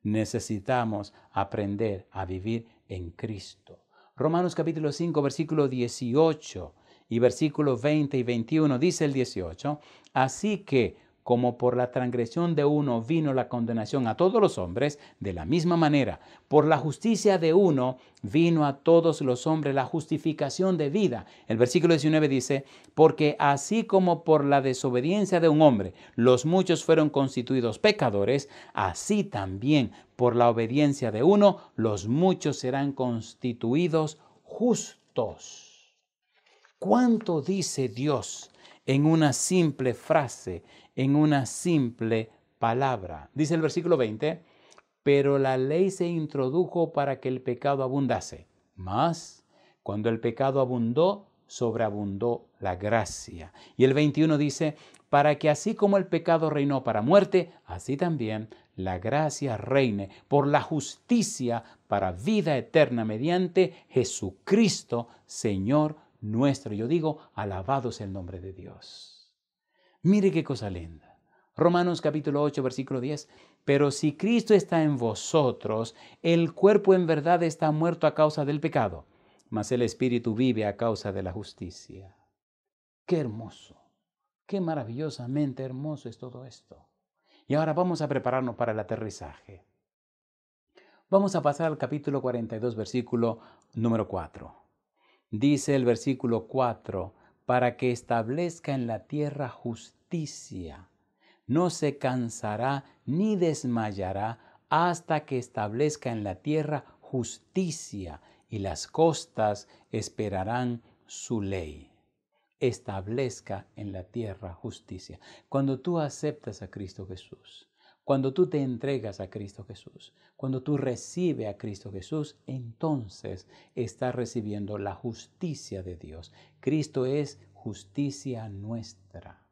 Speaker 3: Necesitamos aprender a vivir en Cristo. Romanos capítulo 5, versículo 18 y versículos 20 y 21, dice el 18, así que como por la transgresión de uno vino la condenación a todos los hombres, de la misma manera, por la justicia de uno vino a todos los hombres la justificación de vida. El versículo 19 dice, porque así como por la desobediencia de un hombre los muchos fueron constituidos pecadores, así también por la obediencia de uno los muchos serán constituidos justos. ¿Cuánto dice Dios en una simple frase, en una simple palabra? Dice el versículo 20, pero la ley se introdujo para que el pecado abundase. Mas, cuando el pecado abundó, sobreabundó la gracia. Y el 21 dice, para que así como el pecado reinó para muerte, así también la gracia reine por la justicia para vida eterna mediante Jesucristo, Señor nuestro. Yo digo, alabado sea el nombre de Dios. Mire qué cosa linda. Romanos capítulo 8, versículo 10. Pero si Cristo está en vosotros, el cuerpo en verdad está muerto a causa del pecado, mas el espíritu vive a causa de la justicia. Qué hermoso, qué maravillosamente hermoso es todo esto. Y ahora vamos a prepararnos para el aterrizaje. Vamos a pasar al capítulo 42, versículo número 4. Dice el versículo 4, para que establezca en la tierra justicia. No se cansará ni desmayará hasta que establezca en la tierra justicia, y las costas esperarán su ley. Establezca en la tierra justicia. Cuando tú aceptas a Cristo Jesús, cuando tú te entregas a Cristo Jesús, cuando tú recibes a Cristo Jesús, entonces estás recibiendo la justicia de Dios. Cristo es justicia nuestra.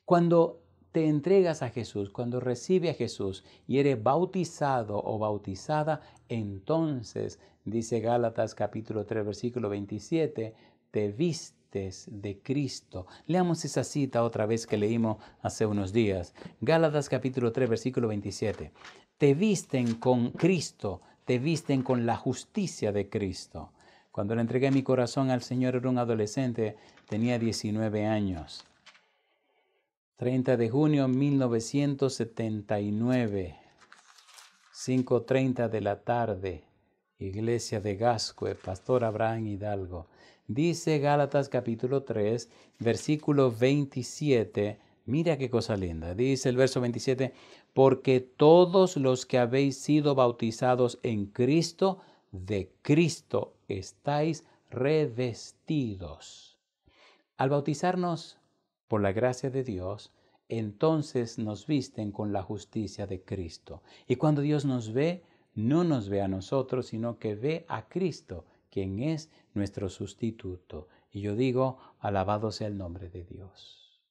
Speaker 3: Cuando te entregas a Jesús, cuando recibes a Jesús y eres bautizado o bautizada, entonces, dice Gálatas capítulo 3, versículo 27, te viste vistes de Cristo. Leamos esa cita otra vez que leímos hace unos días. Gálatas capítulo 3, versículo 27. Te visten con Cristo, te visten con la justicia de Cristo. Cuando le entregué mi corazón al Señor era un adolescente, tenía 19 años. 30 de junio de 1979, 5:30 de la tarde, iglesia de Gascue, Pastor Abraham Hidalgo. Dice Gálatas capítulo 3, versículo 27, mira qué cosa linda, dice el verso 27, porque todos los que habéis sido bautizados en Cristo, de Cristo estáis revestidos. Al bautizarnos por la gracia de Dios, entonces nos visten con la justicia de Cristo. Y cuando Dios nos ve, no nos ve a nosotros, sino que ve a Cristo, quien es nuestro sustituto. Y yo digo, alabado sea el nombre de Dios.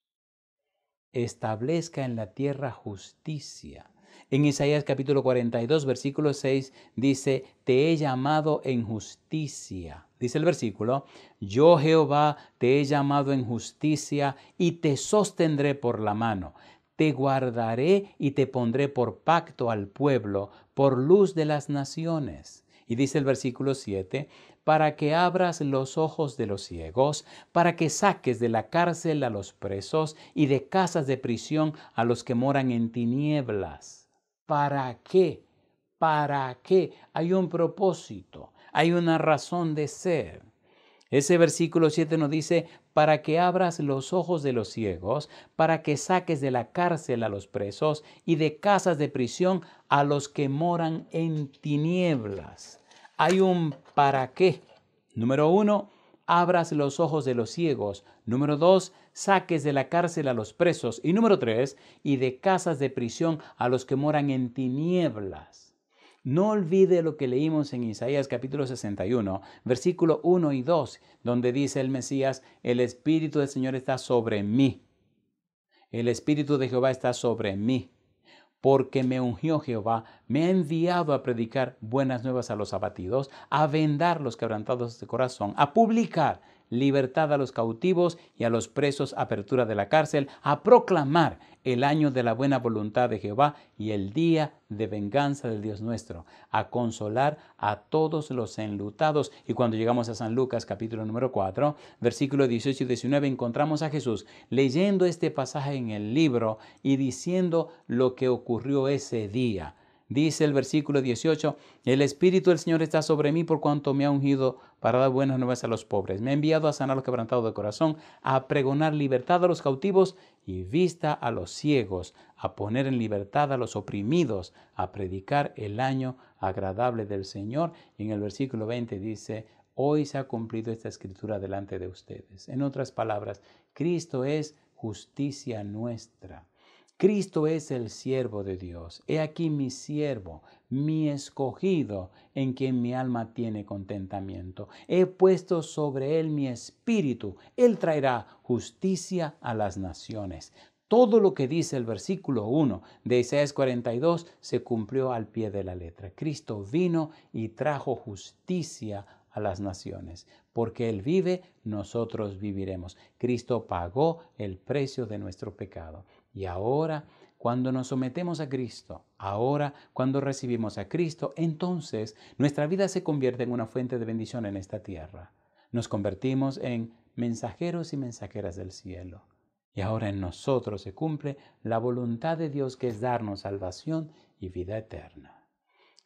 Speaker 3: Establezca en la tierra justicia. En Isaías capítulo 42, versículo 6, dice, te he llamado en justicia. Dice el versículo, yo Jehová te he llamado en justicia y te sostendré por la mano. Te guardaré y te pondré por pacto al pueblo, por luz de las naciones. Y dice el versículo 7, para que abras los ojos de los ciegos, para que saques de la cárcel a los presos y de casas de prisión a los que moran en tinieblas. ¿Para qué? ¿Para qué? Hay un propósito, hay una razón de ser. Ese versículo 7 nos dice, para que abras los ojos de los ciegos, para que saques de la cárcel a los presos y de casas de prisión a los que moran en tinieblas. Hay un para qué. Número 1, abras los ojos de los ciegos. Número 2, saques de la cárcel a los presos. Y número 3, y de casas de prisión a los que moran en tinieblas. No olvide lo que leímos en Isaías capítulo 61, versículo 1 y 2, donde dice el Mesías, el Espíritu del Señor está sobre mí. El Espíritu de Jehová está sobre mí. Porque me ungió Jehová, me ha enviado a predicar buenas nuevas a los abatidos, a vendar los quebrantados de corazón, a publicar libertad a los cautivos y a los presos, apertura de la cárcel, a proclamar el año de la buena voluntad de Jehová y el día de venganza del Dios nuestro, a consolar a todos los enlutados. Y cuando llegamos a San Lucas capítulo número 4, versículos 18 y 19, encontramos a Jesús leyendo este pasaje en el libro y diciendo lo que ocurrió ese día. Dice el versículo 18, el Espíritu del Señor está sobre mí por cuanto me ha ungido para dar buenas nuevas a los pobres. Me ha enviado a sanar a los quebrantados de corazón, a pregonar libertad a los cautivos y vista a los ciegos, a poner en libertad a los oprimidos, a predicar el año agradable del Señor. Y en el versículo 20 dice, hoy se ha cumplido esta escritura delante de ustedes. En otras palabras, Cristo es justicia nuestra. Cristo es el siervo de Dios. He aquí mi siervo, mi escogido, en quien mi alma tiene contentamiento. He puesto sobre él mi espíritu. Él traerá justicia a las naciones. Todo lo que dice el versículo 1 de Isaías 42 se cumplió al pie de la letra. Cristo vino y trajo justicia a las naciones. Porque Él vive, nosotros viviremos. Cristo pagó el precio de nuestro pecado. Y ahora, cuando nos sometemos a Cristo, ahora cuando recibimos a Cristo, entonces nuestra vida se convierte en una fuente de bendición en esta tierra. Nos convertimos en mensajeros y mensajeras del cielo. Y ahora en nosotros se cumple la voluntad de Dios, que es darnos salvación y vida eterna.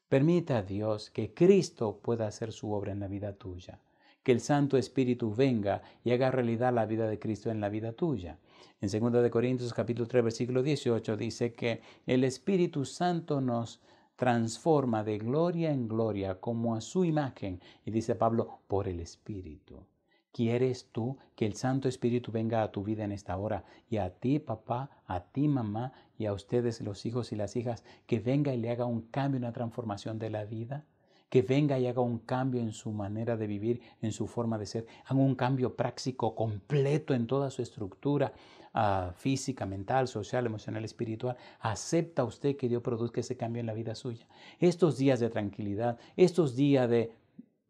Speaker 3: Permita a Dios que Cristo pueda hacer su obra en la vida tuya. Que el Santo Espíritu venga y haga realidad la vida de Cristo en la vida tuya. En 2 Corintios capítulo 3, versículo 18 dice que el Espíritu Santo nos transforma de gloria en gloria como a su imagen. Y dice Pablo, por el Espíritu. ¿Quieres tú que el Santo Espíritu venga a tu vida en esta hora? Y a ti, papá, a ti, mamá, y a ustedes, los hijos y las hijas, que venga y le haga un cambio, una transformación de la vida. Que venga y haga un cambio en su manera de vivir, en su forma de ser. Haga un cambio práctico, completo en toda su estructura física, mental, social, emocional, espiritual. ¿Acepta usted que Dios produzca ese cambio en la vida suya? Estos días de tranquilidad, estos días de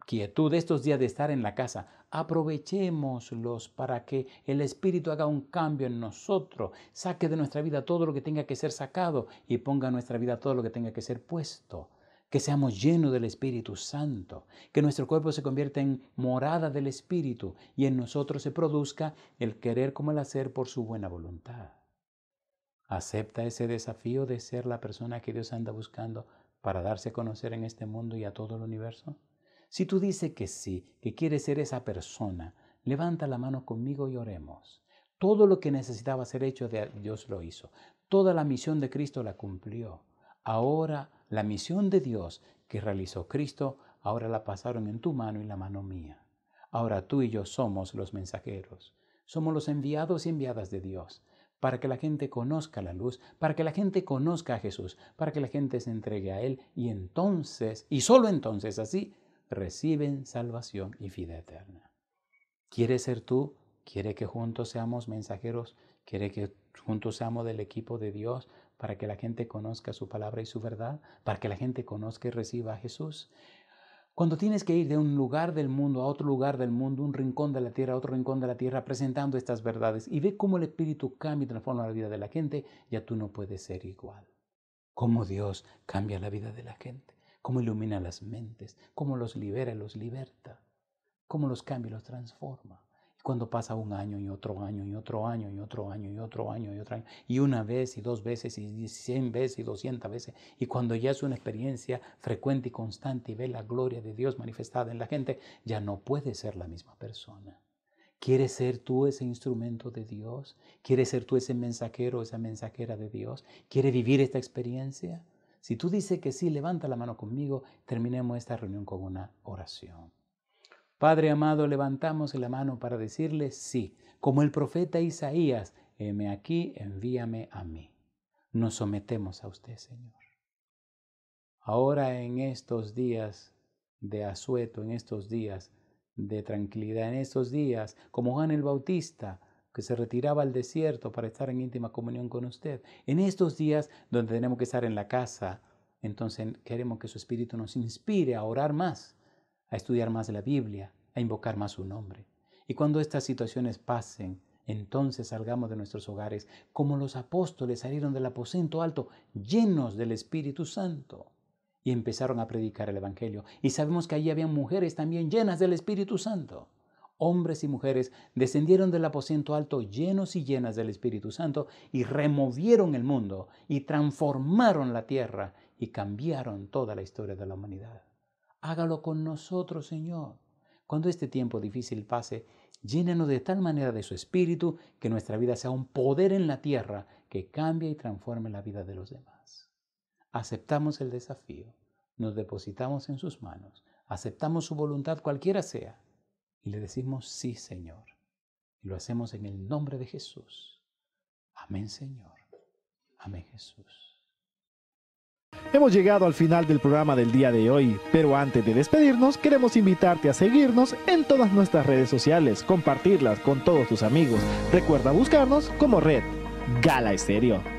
Speaker 3: quietud, estos días de estar en la casa, aprovechémoslos para que el Espíritu haga un cambio en nosotros, saque de nuestra vida todo lo que tenga que ser sacado y ponga en nuestra vida todo lo que tenga que ser puesto. Que seamos llenos del Espíritu Santo, que nuestro cuerpo se convierta en morada del Espíritu y en nosotros se produzca el querer como el hacer por su buena voluntad. ¿Acepta ese desafío de ser la persona que Dios anda buscando para darse a conocer en este mundo y a todo el universo? Si tú dices que sí, que quieres ser esa persona, levanta la mano conmigo y oremos. Todo lo que necesitaba ser hecho, Dios lo hizo. Toda la misión de Cristo la cumplió. Ahora la misión de Dios que realizó Cristo, ahora la pasaron en tu mano y la mano mía. Ahora tú y yo somos los mensajeros. Somos los enviados y enviadas de Dios para que la gente conozca la luz, para que la gente conozca a Jesús, para que la gente se entregue a Él y entonces, y solo entonces así, reciben salvación y vida eterna. ¿Quieres ser tú? ¿Quiere que juntos seamos mensajeros? ¿Quiere que juntos seamos del equipo de Dios para que la gente conozca su palabra y su verdad? ¿Para que la gente conozca y reciba a Jesús? Cuando tienes que ir de un lugar del mundo a otro lugar del mundo, un rincón de la tierra a otro rincón de la tierra, presentando estas verdades y ve cómo el Espíritu cambia y transforma la vida de la gente, ya tú no puedes ser igual. Cómo Dios cambia la vida de la gente, cómo ilumina las mentes, cómo los libera y los liberta, cómo los cambia y los transforma. Y cuando pasa un año y otro año y otro año y otro año y otro año y otro año, y una vez y dos veces y 100 veces y 200 veces, y cuando ya es una experiencia frecuente y constante y ve la gloria de Dios manifestada en la gente, ya no puedes ser la misma persona. ¿Quieres ser tú ese instrumento de Dios? ¿Quieres ser tú ese mensajero o esa mensajera de Dios? ¿Quieres vivir esta experiencia? Si tú dices que sí, levanta la mano conmigo, terminemos esta reunión con una oración. Padre amado, levantamos la mano para decirle sí, como el profeta Isaías, heme aquí, envíame a mí. Nos sometemos a usted, Señor. Ahora en estos días de asueto, en estos días de tranquilidad, en estos días, como Juan el Bautista, que se retiraba al desierto para estar en íntima comunión con usted, en estos días donde tenemos que estar en la casa, entonces queremos que su Espíritu nos inspire a orar más, a estudiar más la Biblia, a invocar más su nombre. Y cuando estas situaciones pasen, entonces salgamos de nuestros hogares como los apóstoles salieron del aposento alto, llenos del Espíritu Santo, y empezaron a predicar el Evangelio. Y sabemos que allí había mujeres también llenas del Espíritu Santo. Hombres y mujeres descendieron del aposento alto llenos y llenas del Espíritu Santo y removieron el mundo y transformaron la tierra y cambiaron toda la historia de la humanidad. Hágalo con nosotros, Señor. Cuando este tiempo difícil pase, llénenos de tal manera de su Espíritu que nuestra vida sea un poder en la tierra que cambie y transforme la vida de los demás. Aceptamos el desafío, nos depositamos en sus manos, aceptamos su voluntad cualquiera sea y le decimos sí, Señor. Y lo hacemos en el nombre de Jesús. Amén, Señor. Amén, Jesús.
Speaker 1: Hemos llegado al final del programa del día de hoy, pero antes de despedirnos queremos invitarte a seguirnos en todas nuestras redes sociales, compartirlas con todos tus amigos. Recuerda buscarnos como Red Gala Estéreo.